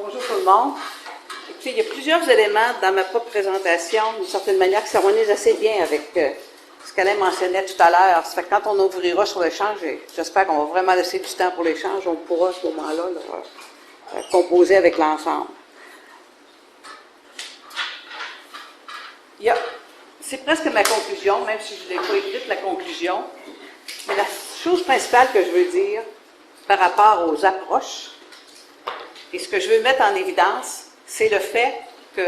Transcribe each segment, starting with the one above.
Bonjour tout le monde. Écoutez, il y a plusieurs éléments dans ma propre présentation, d'une certaine manière, qui s'harmonisent assez bien avec ce qu'Alain mentionnait tout à l'heure. Ça fait que quand on ouvrira sur l'échange, j'espère qu'on va vraiment laisser du temps pour l'échange, on pourra à ce moment-là composer avec l'ensemble. C'est presque ma conclusion, même si je ne l'ai pas écrite, la conclusion. Mais la chose principale que je veux dire par rapport aux approches, et ce que je veux mettre en évidence, c'est le fait que,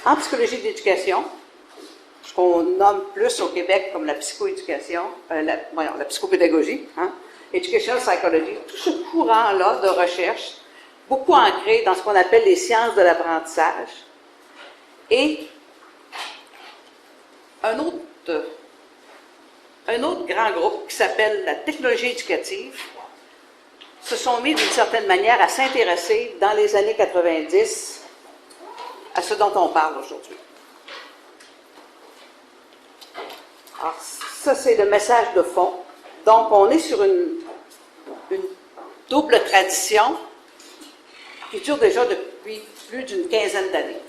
en psychologie de l'éducation, ce qu'on nomme plus au Québec comme la psychoéducation, la psychopédagogie, educational psychology, tout ce courant-là de recherche, beaucoup ancré dans ce qu'on appelle les sciences de l'apprentissage, et un autre grand groupe qui s'appelle la technologie éducative, se sont mis d'une certaine manière à s'intéresser dans les années 90 à ce dont on parle aujourd'hui. Alors, ça, c'est le message de fond. Donc, on est sur une double tradition qui dure déjà depuis plus d'une quinzaine d'années.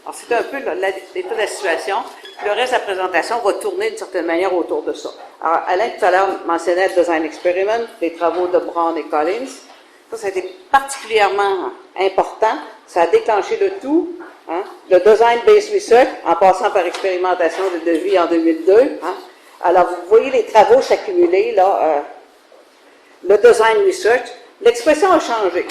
Alors, c'est un peu l'état de la situation. Le reste de la présentation va tourner d'une certaine manière autour de ça. Alors, Alain, tout à l'heure, mentionnait le Design Experiment, les travaux de Brown et Collins. Ça a été particulièrement important. Ça a déclenché le tout. Le Design-Based Research, en passant par expérimentation de devis en 2002. Alors, vous voyez les travaux s'accumuler, là. Le Design Research, l'expression a changé.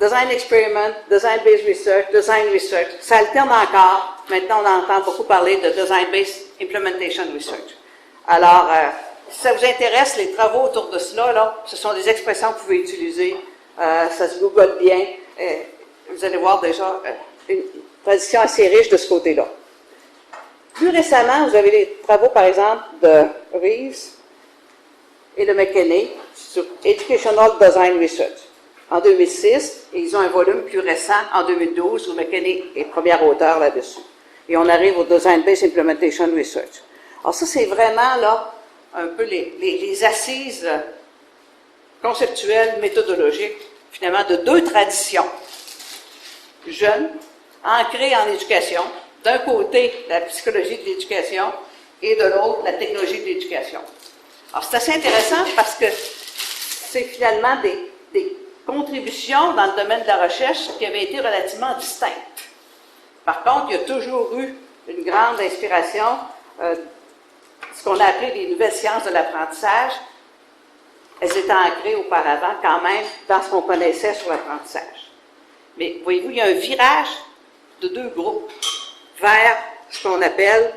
Design Experiment, Design-Based Research, Design Research. Ça alterne encore. Maintenant, on entend beaucoup parler de Design-Based Implementation Research. Alors, si ça vous intéresse, les travaux autour de cela, là, ce sont des expressions que vous pouvez utiliser. Ça se google bien. Vous allez voir déjà une tradition assez riche de ce côté-là. Plus récemment, vous avez les travaux, par exemple, de Reeves et de McKinney sur Educational Design Research. En 2006, et ils ont un volume plus récent, en 2012, où McKinney est premier auteur là-dessus. Et on arrive au Design-Based Implementation Research. Alors ça, c'est vraiment là un peu les assises conceptuelles, méthodologiques, finalement, de deux traditions jeunes, ancrées en éducation. D'un côté, la psychologie de l'éducation, et de l'autre, la technologie de l'éducation. Alors c'est assez intéressant parce que c'est finalement des contributions dans le domaine de la recherche qui avaient été relativement distinctes. Par contre, il y a toujours eu une grande inspiration, ce qu'on a appelé les nouvelles sciences de l'apprentissage. Elles étaient ancrées auparavant quand même dans ce qu'on connaissait sur l'apprentissage. Mais voyez-vous, il y a un virage de deux groupes vers ce qu'on appelle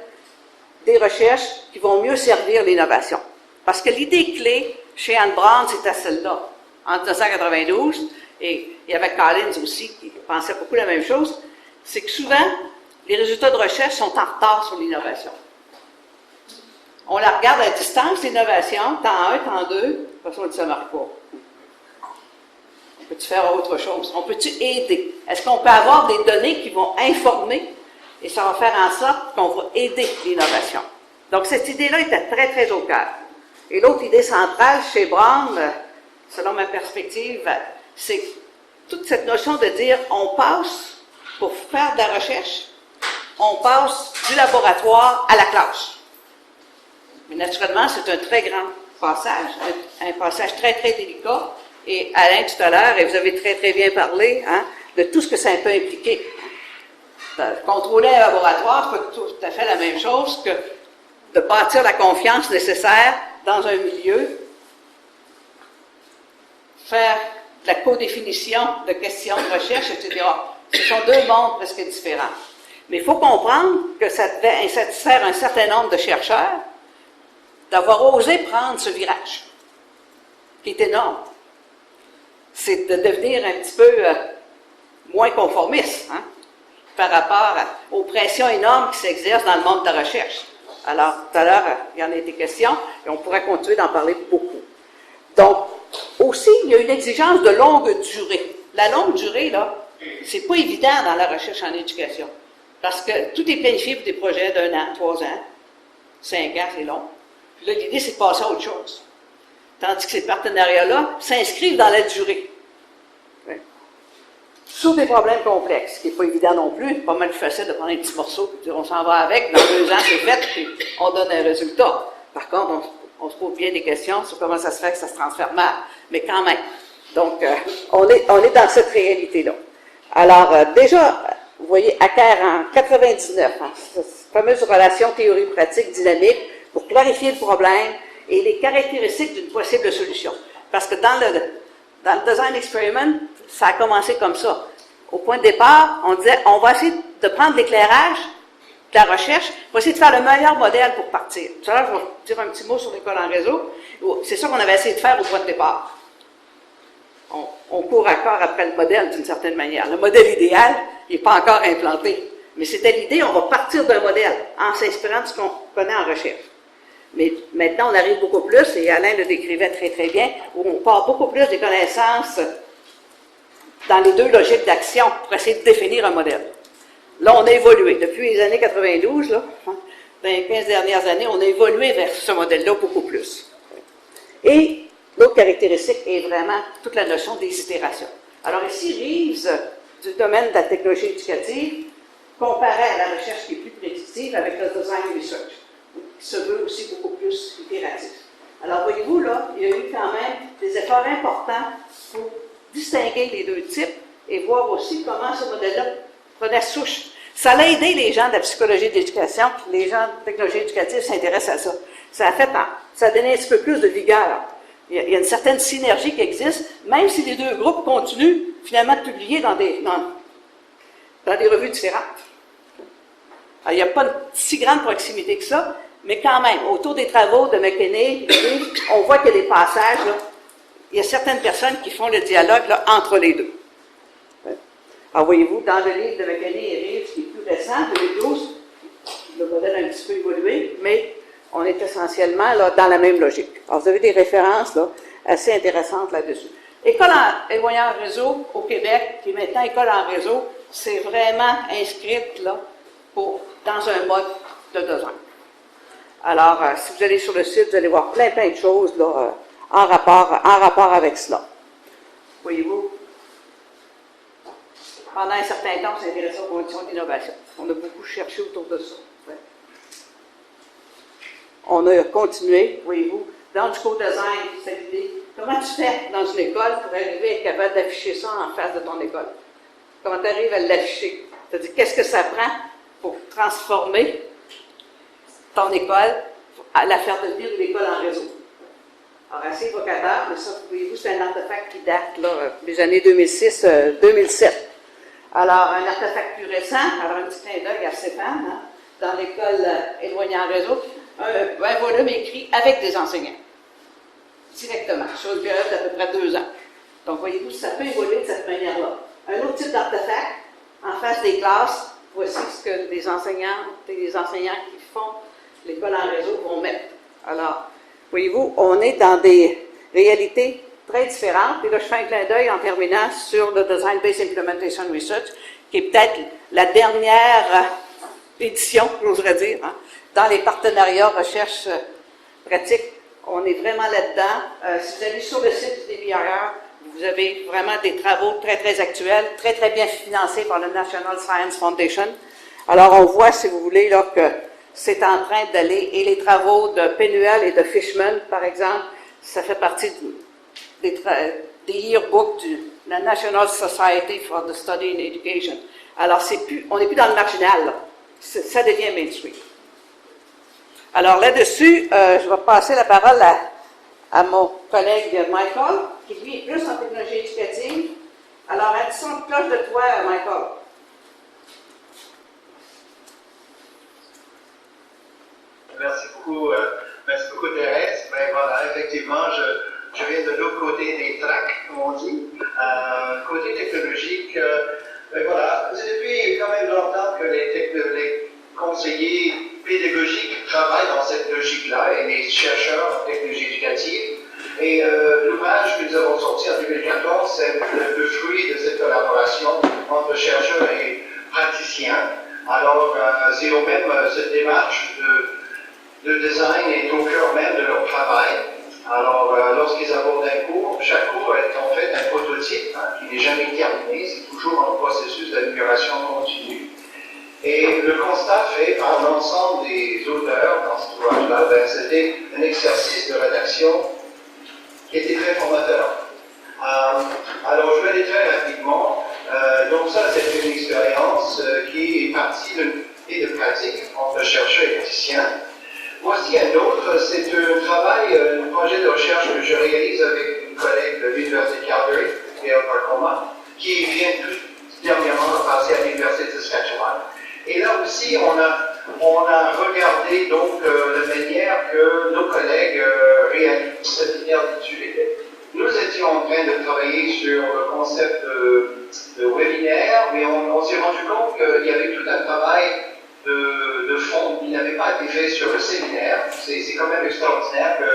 des recherches qui vont mieux servir l'innovation. Parce que l'idée clé chez Anne Brown, c'était celle-là. En 1992, et il y avait Collins aussi qui pensait beaucoup la même chose, c'est que souvent, les résultats de recherche sont en retard sur l'innovation. On la regarde à distance, l'innovation, temps 1, temps 2, de toute façon, ça ne marche pas. On peut-tu faire autre chose? On peut-tu aider? Est-ce qu'on peut avoir des données qui vont informer et ça va faire en sorte qu'on va aider l'innovation? Donc, cette idée-là était très, très au cœur. Et l'autre idée centrale chez Brown, selon ma perspective, c'est toute cette notion de dire on passe, pour faire de la recherche, on passe du laboratoire à la classe. Mais naturellement, c'est un très grand passage, un passage très, très délicat. Et Alain, tout à l'heure, et vous avez très, très bien parlé de tout ce que ça peut impliquer. Contrôler un laboratoire, c'est tout à fait la même chose que de bâtir la confiance nécessaire dans un milieu, faire de la codéfinition de questions de recherche, etc. Ce sont deux mondes presque différents. Mais il faut comprendre que ça devait insatisfaire un certain nombre de chercheurs d'avoir osé prendre ce virage, qui est énorme. C'est de devenir un petit peu moins conformiste par rapport aux pressions énormes qui s'exercent dans le monde de la recherche. Alors, tout à l'heure, il y en a été question, et on pourrait continuer d'en parler beaucoup. Donc, aussi, il y a une exigence de longue durée. La longue durée, là, c'est pas évident dans la recherche en éducation. Parce que tout est planifié pour des projets d'1 an, 3 ans, 5 ans, c'est long. Puis là, l'idée, c'est de passer à autre chose. tandis que ces partenariats-là s'inscrivent dans la durée. Ouais. Sur des problèmes complexes, ce qui n'est pas évident non plus, pas mal plus facile de prendre un petit morceau, puis on s'en va avec, dans 2 ans c'est fait, puis on donne un résultat. Par contre, on se pose bien des questions sur comment ça se fait que ça se transfère mal, mais quand même. Donc, on est dans cette réalité-là. Alors, déjà, vous voyez, Acker en 99, cette fameuse relation théorie-pratique dynamique pour clarifier le problème et les caractéristiques d'une possible solution. Parce que dans le design experiment, ça a commencé comme ça. Au point de départ, on disait, on va essayer de prendre l'éclairage de la recherche pour essayer de faire le meilleur modèle pour partir. Tout à l'heure, je vais dire un petit mot sur l'école en réseau. C'est ça qu'on avait essayé de faire au point de départ. On court à corps après le modèle d'une certaine manière. Le modèle idéal, il n'est pas encore implanté. Mais c'était l'idée, on va partir d'un modèle en s'inspirant de ce qu'on connaît en recherche. Mais maintenant, on arrive beaucoup plus, et Alain le décrivait très très bien, où on part beaucoup plus des connaissances dans les 2 logiques d'action pour essayer de définir un modèle. Là, on a évolué. Depuis les années 92, là, dans les 15 dernières années, on a évolué vers ce modèle-là beaucoup plus. Et l'autre caractéristique est vraiment toute la notion des itérations. Alors ici, Reeves, du domaine de la technologie éducative, comparait à la recherche qui est plus prédictive avec le design research, qui se veut aussi beaucoup plus itératif. Alors voyez-vous, là, il y a eu quand même des efforts importants pour distinguer les 2 types et voir aussi comment ce modèle-là prenait souche. Ça a aidé les gens de la psychologie de l'éducation, puis les gens de technologie éducative s'intéressent à ça. Ça a donné un petit peu plus de vigueur. Il y a une certaine synergie qui existe, même si les 2 groupes continuent finalement de publier dans des revues différentes. Alors, il n'y a pas une si grande proximité que ça, mais quand même, autour des travaux de McKinney, on voit qu'il y a des passages, là, il y a certaines personnes qui font le dialogue là, entre les 2. Alors, voyez-vous, dans le livre de McKinney et Reeves, qui est plus récent, 2012, le modèle a un petit peu évolué, mais on est essentiellement là, dans la même logique. Alors, vous avez des références là, assez intéressantes là-dessus. École en réseau au Québec, qui est maintenant École en réseau, c'est vraiment inscrite là, dans un mode de design. Alors, si vous allez sur le site, vous allez voir plein de choses là, en rapport avec cela. Voyez-vous, pendant un certain temps, on s'est intéressé aux conditions d'innovation. On a beaucoup cherché autour de ça. Ouais. On a continué, voyez-vous, dans du co-design, cette idée. Comment tu fais dans une école pour arriver à être capable d'afficher ça en face de ton école? Comment tu arrives à l'afficher? C'est-à-dire, qu'est-ce que ça prend pour transformer ton école, à la faire devenir une école en réseau? Alors, assez évocateur, mais ça, voyez-vous, c'est un artefact qui date là, des années 2006-2007. Alors, un artefact plus récent, alors un petit clin d'œil à Stéphane, hein, dans l'école éloignée en réseau, un volume écrit avec des enseignants, directement, sur une période d'à peu près 2 ans. Donc, voyez-vous, ça peut évoluer de cette manière-là. Un autre type d'artefact, en face des classes, voici ce que les enseignants qui font l'école en réseau vont mettre. Alors, voyez-vous, on est dans des réalités très différentes. Et là, je fais un clin d'œil en terminant sur le Design-Based Implementation Research, qui est peut-être la dernière édition, j'oserais dire, hein, dans les partenariats recherche pratique. On est vraiment là-dedans. Si vous allez sur le site du DBIR, vous avez vraiment des travaux très, très actuels, très, très bien financés par le National Science Foundation. Alors, on voit, si vous voulez, là, que c'est en train d'aller, et les travaux de Penuel et de Fishman, par exemple, ça fait partie des yearbooks de la National Society for the Study in Education. Alors, on n'est plus dans le marginal, là. Ça devient mainstream. Alors, là-dessus, je vais passer la parole à mon collègue Michael, qui lui est plus en technologie éducative. Alors, addition de cloche de toi, Michael. Merci beaucoup Thérèse. Ben voilà, effectivement, je viens de l'autre côté des tracks, comme on dit. Côté technologique, ben voilà, c'est depuis quand même longtemps que les conseillers pédagogiques travaillent dans cette logique-là et les chercheurs en technologie éducative. Et l'ouvrage que nous avons sorti en 2014, c'est le fruit de cette collaboration entre chercheurs et praticiens. Alors, c'est au même cette démarche de design est au cœur même de leur travail. Alors, lorsqu'ils abordent un cours, chaque cours est en fait un prototype qui n'est jamais terminé, c'est toujours un processus d'amélioration continue. Et le constat fait par l'ensemble des auteurs dans cet ouvrage-là, c'était un exercice de rédaction qui était très formateur. Alors, je vais aller très rapidement. Donc ça, c'est une expérience qui est partie de pratique entre chercheurs et praticien. Voici un autre, c'est un travail, un projet de recherche que je réalise avec une collègue de l'Université de Calgary, Gail Parkoma, qui vient tout dernièrement de passer à l'Université de Saskatchewan. Et là aussi, on a regardé donc la manière que nos collègues réalisent cette d'étude. Nous étions en train de travailler sur le concept de webinaire, mais on s'est rendu compte qu'il y avait tout un travail de fond qui n'avait pas été fait sur le séminaire. C'est quand même extraordinaire que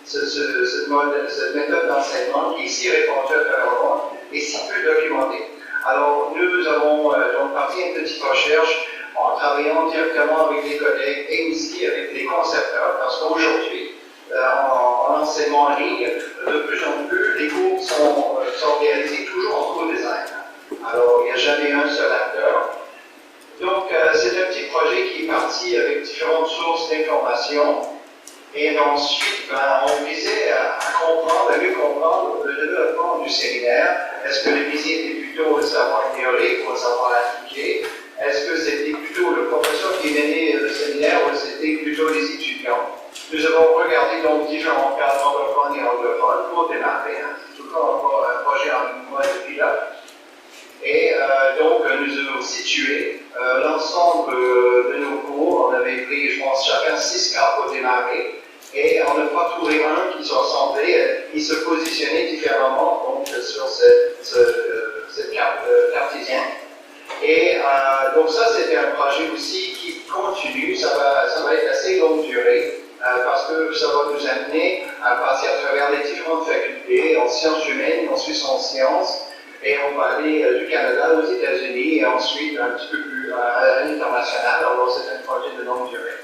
cette méthode d'enseignement, qui est si répandue à travers le monde, est si peu documentée. Alors, nous avons donc parti une petite recherche en travaillant directement avec les collègues et aussi avec les concepteurs, parce qu'aujourd'hui, en enseignement en ligne, de plus en plus, les cours sont réalisés toujours en co-design. Alors, il n'y a jamais un seul acteur. Donc, c'est un petit projet qui est parti avec différentes sources d'informations. Et ensuite, on visait à mieux comprendre le développement du séminaire. Est-ce que le visée était plutôt le savoir théorique ou le savoir appliqué? Est-ce que c'était plutôt le professeur qui menait le séminaire ou c'était plutôt les étudiants? Nous avons regardé donc différents cas anglophones et anglophones pour démarrer. C'est toujours un projet en mode pilote. Et donc, nous avons situé l'ensemble de nos cours. On avait pris, je pense, chacun 6 cas pour démarrer. Et on n'a pas trouvé un qui se ressemblait, qui se positionnait différemment donc, sur cette carte cartésienne. Et donc ça, c'était un projet aussi qui continue. Ça va être assez longue durée. Parce que ça va nous amener à passer à travers les différentes facultés en sciences humaines, ensuite en sciences, et on va aller du Canada aux États-Unis et ensuite un petit peu plus à l'international. Alors c'est un projet de longue durée.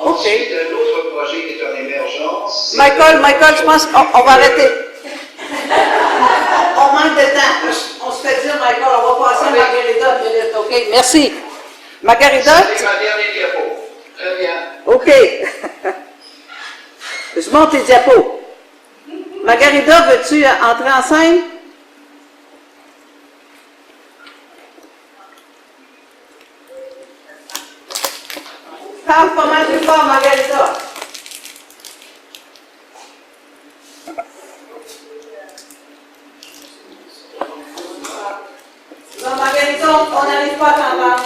OK. Ensuite, un autre projet qui est en émergence. Michael, je pense qu'on va arrêter. On manque de temps. On se fait dire, Michael, on va passer à Margarida une minute. OK, merci. Margarida? C'est ma dernière diapo. Très bien. OK. Je monte tes diapos. Margarida, veux-tu entrer en scène? Parle pas mal plus fort, Margarida. Non, Margarida, on n'arrive pas à t'entendre.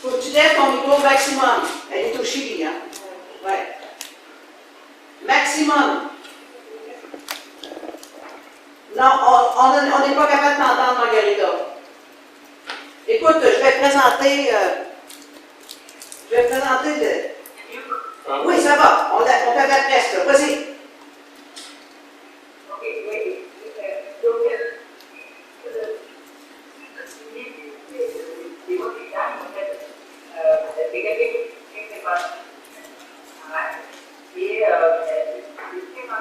Faut que tu lèves ton micro maximum. Elle est au Chili, hein? Ouais. Maximum. Non, on n'est pas capable de t'entendre, Margarida. Écoute, je vais présenter Oui, ça va. On t'avait presque. Vas-y. Ok, oui. Donc, les mots du temps, en fait, c'est quelqu'un qui ne sait pas. Et c'est vraiment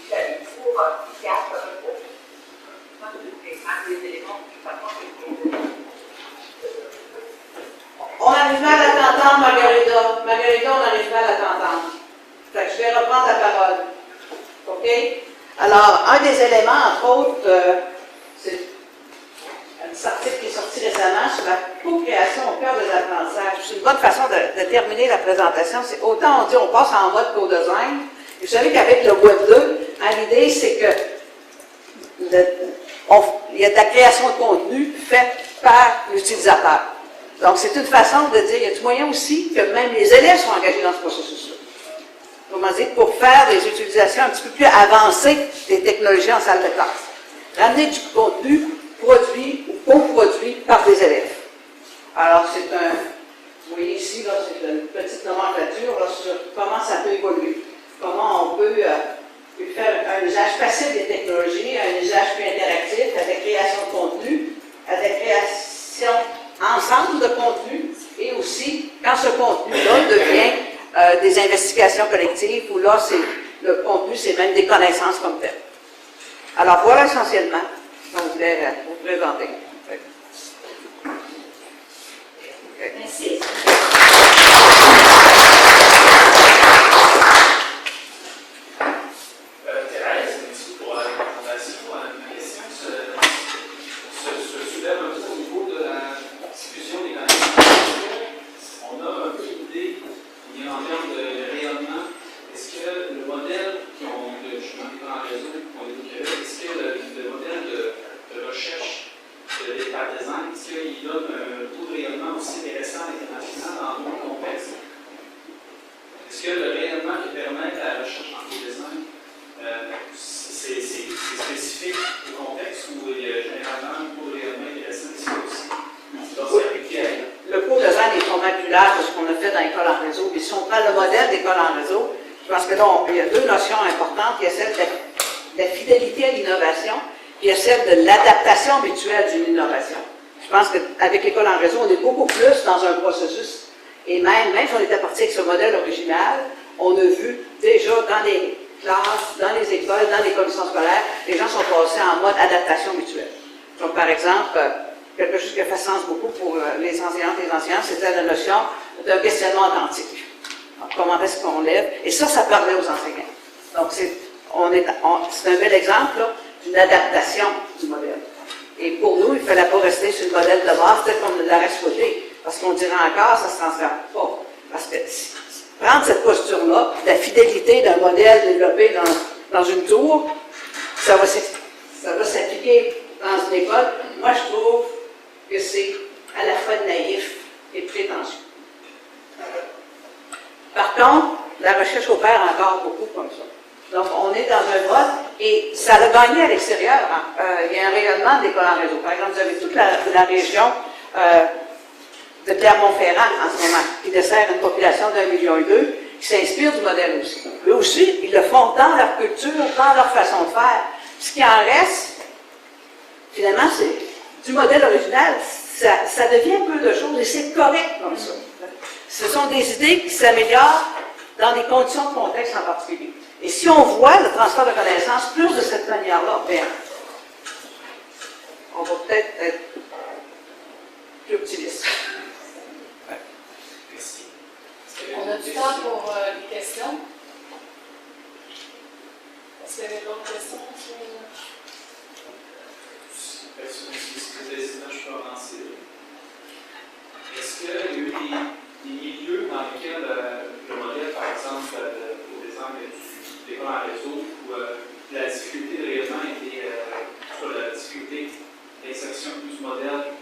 des cours efficaces comme ça. C'est des éléments qui On arrive mal à t'entendre, Margarida. Margarida, on arrive mal à t'entendre. Fait que je vais reprendre la parole. OK? Alors, un des éléments, entre autres, c'est un article qui est sorti récemment sur la co-création au cœur des apprentissages. C'est une bonne façon de terminer la présentation. C'est autant on dit on passe en mode co-design. Vous savez qu'avec le Web 2, l'idée, c'est que il y a de la création de contenu faite par l'utilisateur. Donc, c'est une façon de dire, il y a du moyen aussi que même les élèves soient engagés dans ce processus-là. Comment dire, pour faire des utilisations un petit peu plus avancées des technologies en salle de classe. Ramener du contenu produit ou coproduit par des élèves. Alors, c'est un, vous voyez ici, là, c'est une petite nomenclature là, sur comment ça peut évoluer. Comment on peut faire un usage facile des technologies, un usage plus interactif, à la création de contenu, à la création ensemble de contenu, et aussi quand ce contenu-là devient des investigations collectives, où là, le contenu, c'est même des connaissances comme telles. Alors, voilà essentiellement ce qu'on voulait vous présenter. Merci. Thérèse, merci pour la présentation. Ma question se soulève un peu au niveau de la diffusion des connaissances. On a un peu une idée en termes de rayonnement. Est-ce que le modèle de chemin en réseau qu'on évoquait, est-ce que le modèle de recherche de l'état design, est-ce qu'il donne un taux de rayonnement aussi intéressant à l'international dans d'autres contextes? Est-ce que le rayonnement qui permet à la recherche en design, c'est spécifique au contexte où il y a généralement un taux de rayonnement intéressant ici aussi? Le cours de design est formulaire de ce qu'on a fait dans l'école en réseau. Puis si on prend le modèle d'école en réseau, je pense que là, il y a deux notions importantes. Il y a celle de la fidélité à l'innovation, puis il y a celle de l'adaptation mutuelle d'une innovation. Je pense qu'avec l'école en réseau, on est beaucoup plus dans un processus. Et même si on était parti avec ce modèle original, on a vu déjà dans les classes, dans les écoles, dans les commissions scolaires, les gens sont passés en mode adaptation mutuelle. Donc, par exemple, quelque chose qui a fait sens beaucoup pour les enseignantes et les enseignants, c'était la notion d'un questionnement authentique. Donc, comment est-ce qu'on lève? Et ça parlait aux enseignants. Donc, c'est un bel exemple d'une adaptation du modèle. Et pour nous, il ne fallait pas rester sur le modèle de base, peut-être qu'on l'aurait souhaité, parce qu'on dirait encore, ça ne se transfère pas. Parce que prendre cette posture-là, la fidélité d'un modèle développé dans une tour, ça va s'appliquer dans une école. Moi, je trouve que c'est à la fois naïf et prétentieux. Par contre, la recherche opère encore beaucoup comme ça. Donc, on est dans un mode, et ça l'a gagné à l'extérieur. Il y a un rayonnement d'écoles en réseau. Par exemple, vous avez toute la région de Clermont-Ferrand en ce moment, qui dessert une population d'1,2 million, qui s'inspire du modèle aussi. Eux aussi, ils le font dans leur culture, dans leur façon de faire. Ce qui en reste, finalement, c'est du modèle original, ça devient peu de choses, et c'est correct comme ça. Ce sont des idées qui s'améliorent dans des conditions de contexte en particulier. Et si on voit le transfert de connaissances plus de cette manière-là, bien, on va peut-être être plus optimiste. Merci. On a du temps pour les questions. Est-ce qu'il y avait d'autres questions? Si le président, je peux avancer. Est-ce qu'il y a eu des milieux dans lesquels le modèle, par exemple, pour exemple, d'école en réseau, où la difficulté de rayonnement était, sur la difficulté d'insertion plus modèle,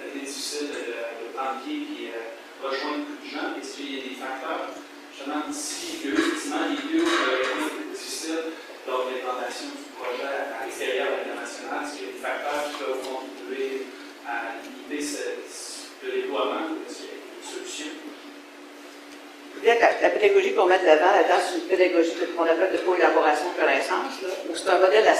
était difficile de prendre pied et rejoindre beaucoup de gens? Est-ce qu'il y a des facteurs, justement, d'ici, que effectivement, les lieux où le rayonnement était difficile lors de l'implantation du projet à l'extérieur de l'international, est-ce qu'il y a des facteurs qui peuvent contribuer à limiter le déploiement? Est-ce qu'il y a des solutions? La pédagogie qu'on met de l'avant là-dedans, c'est une pédagogie qu'on appelle de co-élaboration de connaissances, où c'est un modèle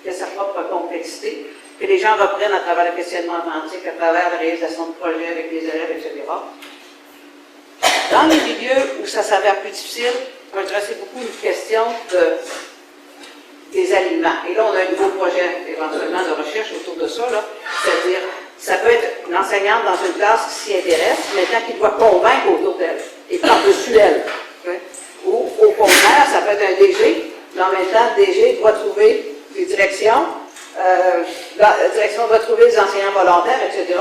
qui a sa propre complexité, que les gens reprennent à travers le questionnement authentique, à travers la réalisation de projets avec les élèves, etc. Dans les milieux où ça s'avère plus difficile, moi je dirais que c'est beaucoup une question des aliments. Et là, on a un nouveau projet éventuellement de recherche autour de ça, c'est-à-dire, ça peut être une enseignante dans une classe qui s'y intéresse, maintenant qui doit convaincre autour d'elle, et par-dessus elle. Ou au contraire, ça peut être un DG, mais en même temps, le DG doit trouver des directions, la direction doit trouver des enseignants volontaires, etc.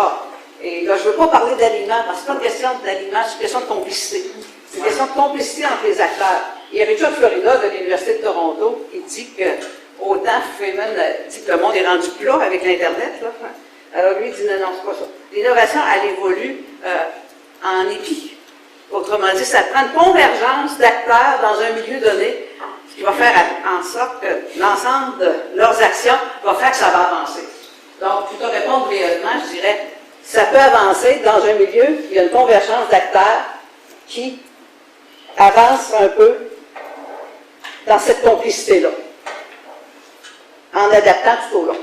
Et là, je ne veux pas parler d'aliments, parce que ce n'est pas une question d'aliments, c'est une question de complicité. C'est une question de complicité entre les acteurs. Il y a Richard Florida de l'Université de Toronto qui dit que, autant Freeman dit que le monde est rendu plat avec l'Internet, là. Alors lui, il dit non, c'est pas ça. L'innovation, elle évolue en épi. Autrement dit, ça prend une convergence d'acteurs dans un milieu donné, ce qui va faire en sorte que l'ensemble de leurs actions va faire que ça va avancer. Donc, plutôt répondre brièvement, je dirais, ça peut avancer dans un milieu où il y a une convergence d'acteurs qui avancent un peu dans cette complicité-là, en adaptant tout au long.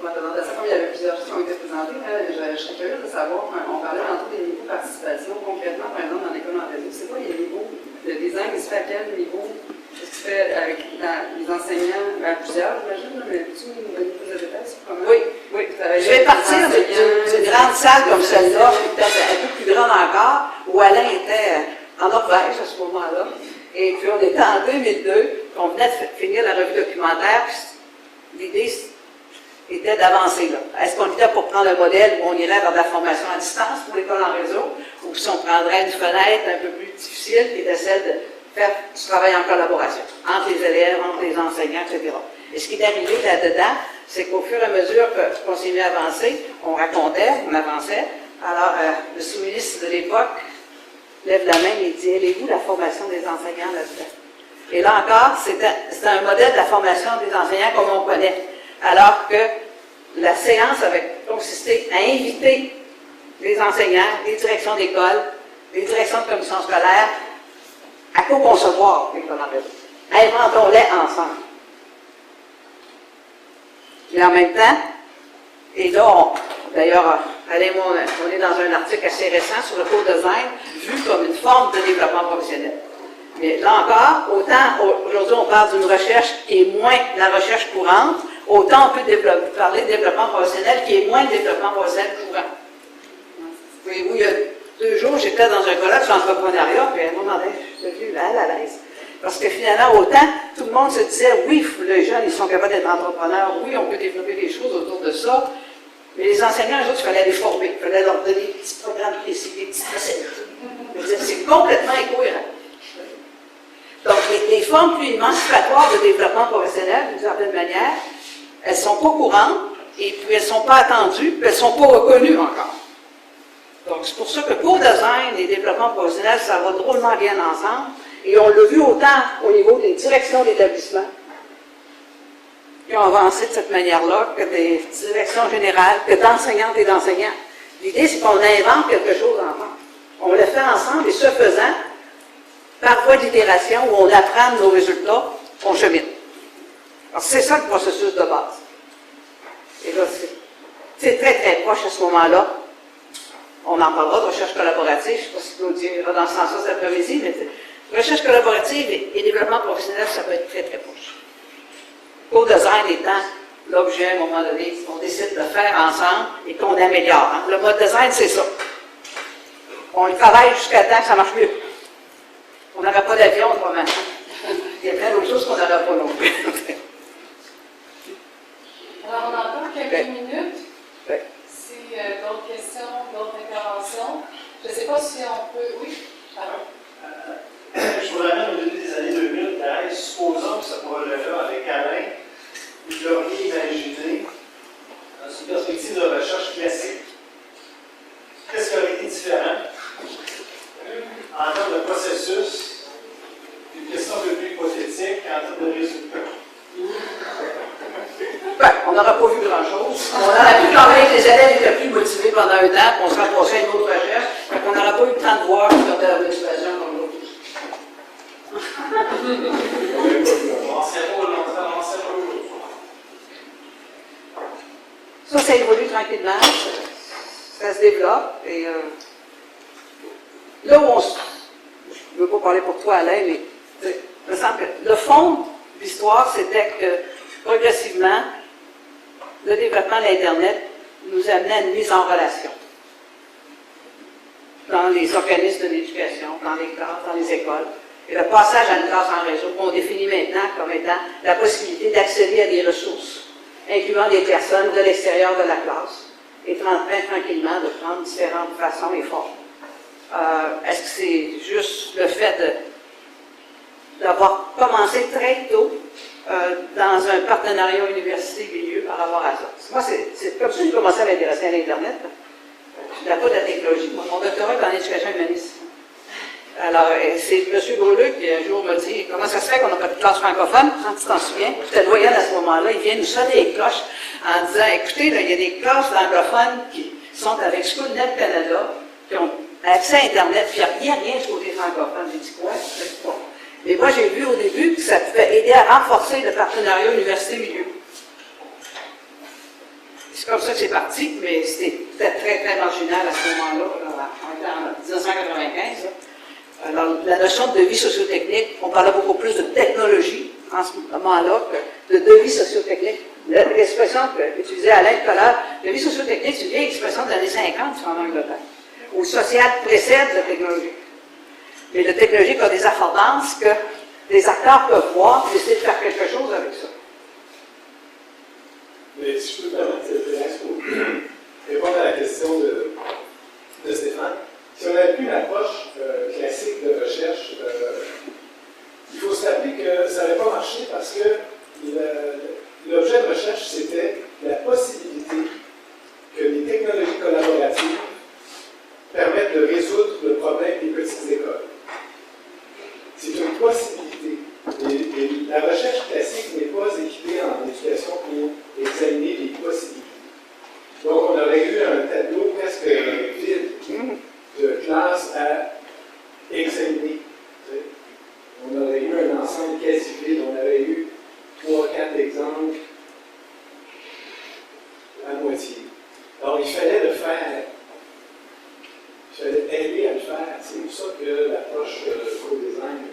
je m'attendais à ça, comme il y avait plusieurs choses qui ont été présentées, je serais curieuse de savoir, on parlait tantôt des niveaux de participation, concrètement, par exemple, dans l'école en réseau, c'est quoi les niveaux de design qui se fait à quel niveau? Qu'est-ce qui se fait avec les enseignants, à plusieurs, j'imagine, mais peux-tu nous donner plus de détails sur comment? Oui, oui. Je vais partir d'une grande salle comme celle-là, peut-être un peu plus grande encore, où Alain était en Norvège à ce moment-là. Et puis on était en 2002, on venait de finir la revue documentaire, puis l'idée était d'avancer là. Est-ce qu'on était pour prendre un modèle où on irait vers de la formation à distance pour l'école en réseau, ou si on prendrait une fenêtre un peu plus difficile, qui était celle de faire du travail en collaboration, entre les élèves, entre les enseignants, etc. Et ce qui est arrivé là-dedans, c'est qu'au fur et à mesure qu'on s'est mis à avancer, on racontait, on avançait. Alors, le sous-ministre de l'époque lève la main et dit « Allez-vous la formation des enseignants là-dedans? » Et là encore, c'était un modèle de la formation des enseignants comme on connaît. Alors que la séance avait consisté à inviter les enseignants, les directions d'école, les directions de commission scolaire à co-concevoir l'école en réseau. Inventons-les ensemble. Mais en même temps, et là, d'ailleurs, Alain et moi, on est dans un article assez récent sur le co-design, vu comme une forme de développement professionnel. Mais là encore, autant aujourd'hui on parle d'une recherche qui est moins la recherche courante, autant on peut parler de développement professionnel qui est moins le développement professionnel courant. Oui, il y a 2 jours, j'étais dans un colloque sur l'entrepreneuriat, puis à un moment donné, je suis devenue à l'aise. Parce que finalement, autant tout le monde se disait, oui, les jeunes, ils sont capables d'être entrepreneurs, oui, on peut développer des choses autour de ça, mais les enseignants, eux autres, il fallait les former, il fallait leur donner des petits programmes précis, des petites recettes. C'est complètement incohérent. Donc, les formes plus émancipatoires de développement professionnel, d'une certaine manière, elles ne sont pas courantes, et puis elles ne sont pas attendues, puis elles ne sont pas reconnues encore. Donc, c'est pour ça que co-design et développement professionnel, ça va drôlement bien ensemble. Et on l'a vu autant au niveau des directions d'établissement, qui ont avancé de cette manière-là, que des directions générales, que d'enseignantes et d'enseignants. L'idée, c'est qu'on invente quelque chose ensemble. On le fait ensemble, et ce faisant, par voie d'itération, où on apprend nos résultats, on chemine. Alors, c'est ça le processus de base. Et là, c'est très, très proche à ce moment-là. On en parlera de recherche collaborative, je ne sais pas si Claudie ira dans ce sens-là cet après-midi, mais recherche collaborative et développement professionnel, ça peut être très, très proche. Co-design étant l'objet, à un moment donné, qu'on décide de faire ensemble et qu'on améliore. Hein. Le mode design, c'est ça. On le travaille jusqu'à temps que ça marche mieux. On n'aura pas d'avion, on va maintenant. Il y a plein d'autres choses qu'on n'aura pas non plus. Alors, on a encore quelques minutes. Oui. Si d'autres questions, d'autres interventions. Je ne sais pas si on peut... Oui? Pardon. Je vous ramène au début des années 2000, Thérèse. Supposons que ce projet-là, avec Alain, vous l'auriez imaginé dans une perspective de recherche classique. Qu'est-ce qui aurait été différent en termes de processus, une question un peu plus hypothétique en termes de résultats? Ben, on n'aura pas vu grand-chose. On aurait pu quand même que les élèves étaient plus motivés pendant un temps, puis on se rapprochait à une autre recherche, donc on n'aura pas eu le temps de voir si on avait la motivation comme l'autre. Ça évolue tranquillement, ça se développe, et là où on se... Je ne veux pas parler pour toi, Alain, mais il me semble que le fond de l'histoire, c'était que progressivement, le développement de l'Internet nous amenait à une mise en relation dans les organismes de l'éducation, dans les classes, dans les écoles. Et le passage à une classe en réseau, qu'on définit maintenant comme étant la possibilité d'accéder à des ressources, incluant des personnes de l'extérieur de la classe, et tranquillement de prendre différentes façons et formes. Est-ce que c'est juste le fait d'avoir commencé très tôt dans un partenariat université-milieu par rapport à ça? Moi, c'est comme ça que j'ai commencé à m'intéresser à l'Internet. Je n'ai pas de la technologie. Mon doctorat est en éducation humaniste. Alors, c'est M. Bruleux qui un jour me dit « Comment ça se fait qu'on n'a pas de classe francophone? » Tu t'en souviens? J'étais doyenne à ce moment-là. Il vient nous sonner les cloches en disant « Écoutez, là, il y a des classes francophones qui sont avec SchoolNet Canada, qui ont accès à Internet, puis il n'y a rien du côté francophone. » J'ai dit « Quoi? » Mais moi, j'ai vu au début que ça pouvait aider à renforcer le partenariat université-milieu. c'est comme ça que c'est parti, mais c'était très, très marginal à ce moment-là. On était en 1995. Là. Alors, la notion de devis socio-technique, on parlait beaucoup plus de technologie en ce moment-là que de devis socio-technique. L'expression qu'utilisait Alain tout à l'heure, devis socio-technique, c'est une vieille expression des années 50 en Angleterre, où le social précède la technologie. Mais la technologie a des affordances que les acteurs peuvent voir et essayer de faire quelque chose avec ça. Mais si je peux me permettre, pour répondre à la question de Stéphane, si on avait pris une approche classique de recherche, il faut se rappeler que ça n'avait pas marché parce que l'objet de recherche, c'était la possibilité que les technologies collaboratives permettent de résoudre le problème des petites écoles. C'est une possibilité. Et la recherche classique n'est pas équipée en éducation pour examiner les possibilités. Donc, on aurait eu un tableau presque vide de classe à examiner. On aurait eu un ensemble quasi vide, on aurait eu 3-4 exemples à moitié. Alors, il fallait le faire. Il fallait aider à le faire. C'est pour ça que l'approche co-design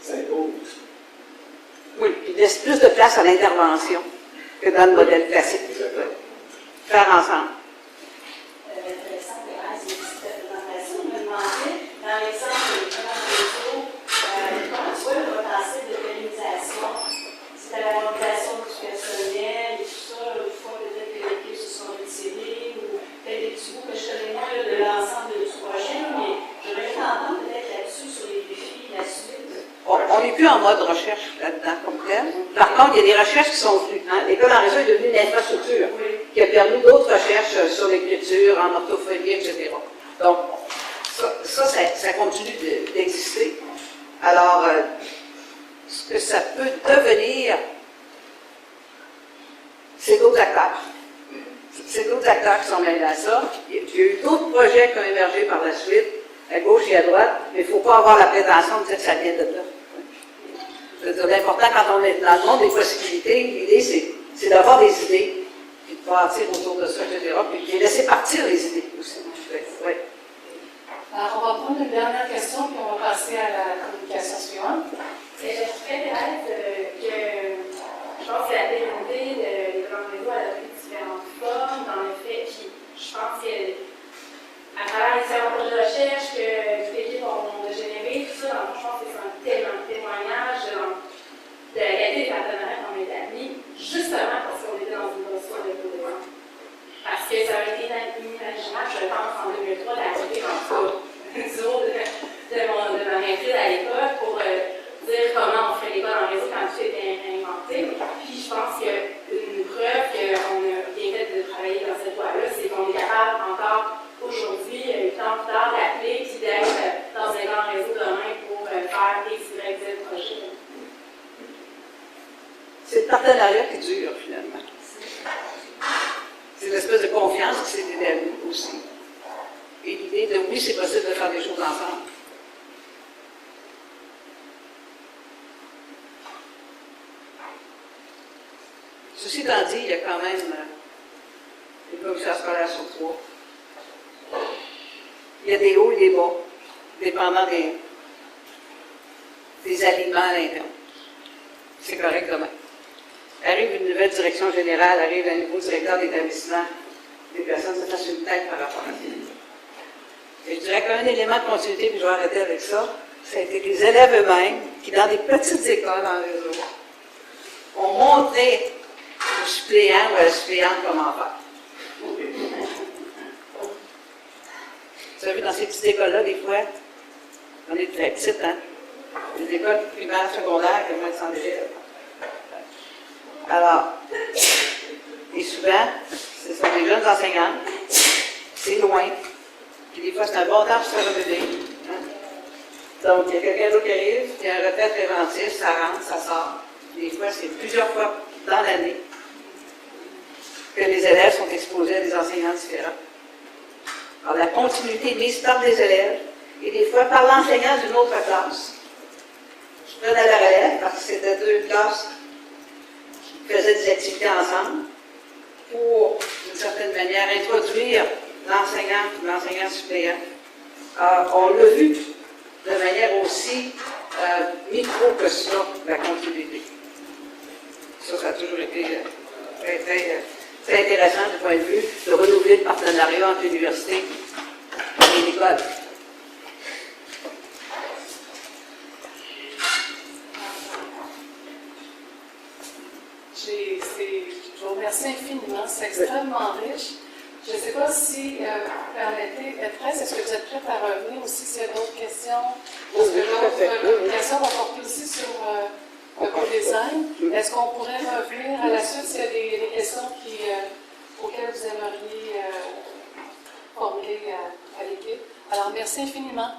s'impose. Oui, il laisse plus de place à l'intervention que dans le modèle classique. Exactement. Faire ensemble. Intéressant, Thérèse, une petite présentation. Je me demandais, dans l'exemple des grands réseaux, comment tu vois le potentiel de pérennisation? C'était la mobilisation du personnel et tout ça, une fois peut-être que les équipes se sont retirées, ou peut-être des petits bouts que je connais moins là, de l'ensemble du projet, mais j'aurais aimé entendre peut-être là-dessus sur les défis, la suite. On n'est plus en mode recherche là-dedans comme tel. Par contre, il y a des recherches qui sont venues. Hein? L'école en réseau est devenue une infrastructure qui a permis d'autres recherches sur l'écriture, en orthophonie, etc. Donc, ça continue d'exister. Alors, ce que ça peut devenir, c'est d'autres acteurs. C'est d'autres acteurs qui sont mêlés à ça. Il y a eu d'autres projets qui ont émergé par la suite, à gauche et à droite, mais il ne faut pas avoir la prétention de dire que ça vient de là. L'important, quand on est dans le monde des possibilités, l'idée, c'est d'avoir des idées, puis de bâtir autour de ça, etc., puis de laisser partir les idées aussi. Oui. Alors, on va prendre une dernière question, puis on va passer à la communication suivante. Et je trouverais peut-être que je pense que la pérennité de l'école réseau, elle a pris différentes formes, dans le fait, puis je pense que à travers les différents projets de recherche que toutes les équipes ont généré, tout ça, donc, je pense que c'est un témoignage de la qualité des partenariats qu'on a établis, justement parce qu'on était dans une posture de co-développement. Parce que ça aurait été inimaginable, je pense, en 2003, d'arriver comme ça, de ma maîtrise à l'époque pour dire comment on fait l'école en réseau quand tout était inventé. Puis je pense qu'une preuve qu'on a bien fait de travailler dans cette voie-là, c'est qu'on est capable encore aujourd'hui, 8 ans plus tard, d'appeler et d'être dans un grand réseau demain pour faire des Z projets. C'est le partenariat qui dure, finalement. C'est l'espèce de confiance qui s'est établie aussi. Et l'idée de oui, c'est possible de faire des choses ensemble. Ceci étant dit, il y a quand même une commissaire scolaire sur 3. Il y a des hauts et des bas, dépendant des aliments à l'interne. C'est correct demain. Arrive une nouvelle direction générale, arrive un nouveau directeur d'établissement, les personnes se fassent une tête par rapport à ça. Et je dirais qu'un élément de continuité, puis je vais arrêter avec ça, ça a été les élèves eux-mêmes qui, dans des petites écoles en réseau, ont montré aux suppléants ou à la suppléante comment faire. Vous savez, dans ces petites écoles-là, des fois, on est très petites, hein? Les écoles primaires, secondaires, il y a moins de 100 élèves. Alors, et souvent, ce sont des jeunes enseignants, c'est loin, puis des fois, c'est un bon temps pour se faire revenir. Hein? Donc, il y a quelqu'un d'autre qui arrive, il y a un retrait préventif, ça rentre, ça sort. Des fois, c'est plusieurs fois dans l'année que les élèves sont exposés à des enseignants différents. Alors, la continuité est mise par des élèves et des fois par l'enseignant d'une autre classe. Je prenais la relève parce que c'était 2 classes qui faisaient des activités ensemble. pour, d'une certaine manière, introduire l'enseignant ou l'enseignant suppléant. On l'a vu de manière aussi micro que ça, la continuité. Ça a toujours été très intéressant du point de vue de renouveler le partenariat entre l'université et l'école. Je vous remercie infiniment, c'est extrêmement riche. Je ne sais pas si vous permettez, maîtresse, est-ce que vous êtes prête à revenir aussi s'il y a d'autres questions? Parce que l'autre question va porter aussi sur le co-design. Est-ce qu'on pourrait revenir à la suite s'il y a des questions auxquelles vous aimeriez formuler à l'équipe? Alors, merci infiniment.